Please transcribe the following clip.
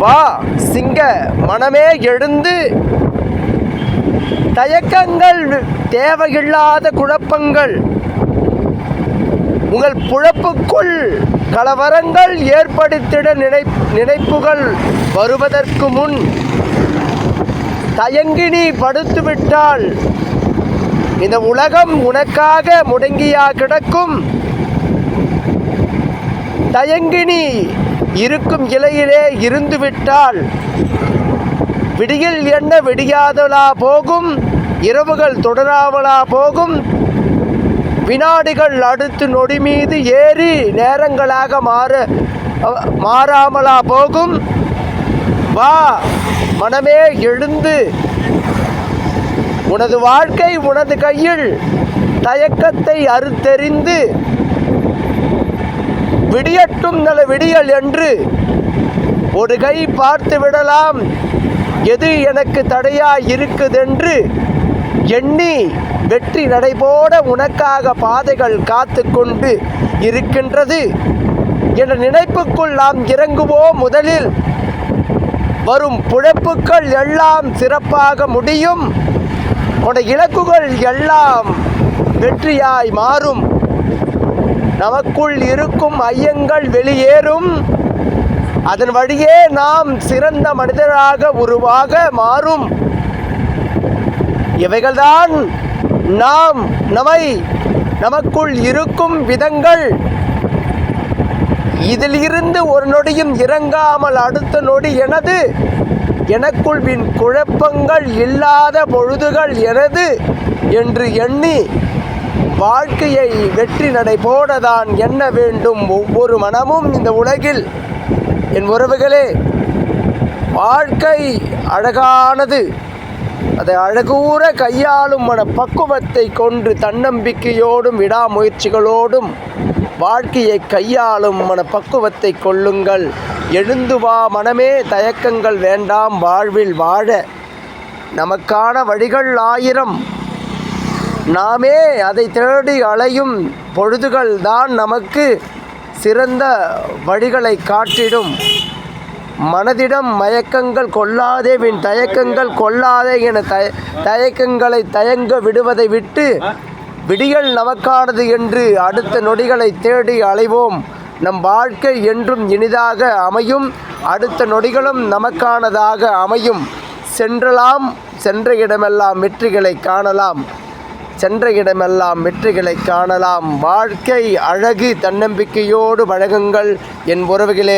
வா சிங்க மனமே எழுந்து, தயக்கங்கள் தேவையில்லாத குழப்பங்கள் உங்கள் புழப்புக்குள் கலவரங்கள் ஏற்படுத்திட நினைப்புகள் வருவதற்கு முன் தயங்கி நீ படுத்துவிட்டால் இந்த உலகம் உனக்காக முடங்கியா கிடக்கும். தயங்கி நீ இருக்கும் இலையிலே இருந்துவிட்டால் விடியில் என்ன விடியாதலா போகும், இரவுகள் தொடராமலா போகும், வினாடிகள் அடுத்து நொடி மீது ஏறி நேரங்களாக மாறாமலா போகும். வா மனமே எழுந்து, உனது வாழ்க்கை உனது கையில், தயக்கத்தை அறுத்தெறிந்து விடியட்டும் நல விடியல் என்று ஒரு கை பார்த்து விடலாம். எது எனக்கு தடையாய் இருக்குதென்று எண்ணி வெற்றி நடைபோட உனக்காக பாதைகள் காத்து கொண்டு இருக்கின்றது என்ற நினைப்புக்குள் நாம் இறங்குவோம். முதலில் வரும் புழப்புக்கள் எல்லாம் சிறப்பாக முடியும். உடைய இலக்குகள் எல்லாம் வெற்றியாய் மாறும். நமக்குள் இருக்கும் ஐயங்கள் வெளியேறும். அதன் வழியே நாம் சிறந்த மனிதராக உருவாக மாறும். இவைகள்தான் நமக்குள் இருக்கும் விதங்கள். இதில் இருந்து ஒரு நொடியும் இறங்காமல் அடுத்த நொடி எனக்குள் குழப்பங்கள் இல்லாத பொழுதுகள் எனது என்று எண்ணி வாழ்க்கையை வெற்றி நடை போடதான் எண்ண வேண்டும் ஒவ்வொரு மனமும் இந்த உலகில். என் உறவுகளே, வாழ்க்கை அழகானது. அதை அழகூற கையாளும் மன பக்குவத்தை கொண்டு தன்னம்பிக்கையோடும் விடாமுயற்சிகளோடும் வாழ்க்கையை கையாளும் மன பக்குவத்தை கொள்ளுங்கள். எழுந்து வா மனமே, தயக்கங்கள் வேண்டாம் வாழ்வில் வாழ. நமக்கான வழிகள் 1000. நாமே அதை தேடி அலையும் பொழுதுகள் தான் நமக்கு சிறந்த வழிகளை காட்டிடும். மனதிடம் மயக்கங்கள் கொள்ளாதே, தயக்கங்கள் கொள்ளாதே என தயக்கங்களை தயங்க விடுவதை விட்டு விடியல் நமக்கானது என்று அடுத்த நொடிகளை தேடி அலைவோம். நம் வாழ்க்கை என்றும் இனிதாக அமையும். அடுத்த நொடிகளும் நமக்கானதாக அமையும். சென்ற இடமெல்லாம் வெற்றிகளை காணலாம். வாழ்க்கை அழகு. தன்னம்பிக்கையோடு வழங்குங்கள் என் உறவுகளே.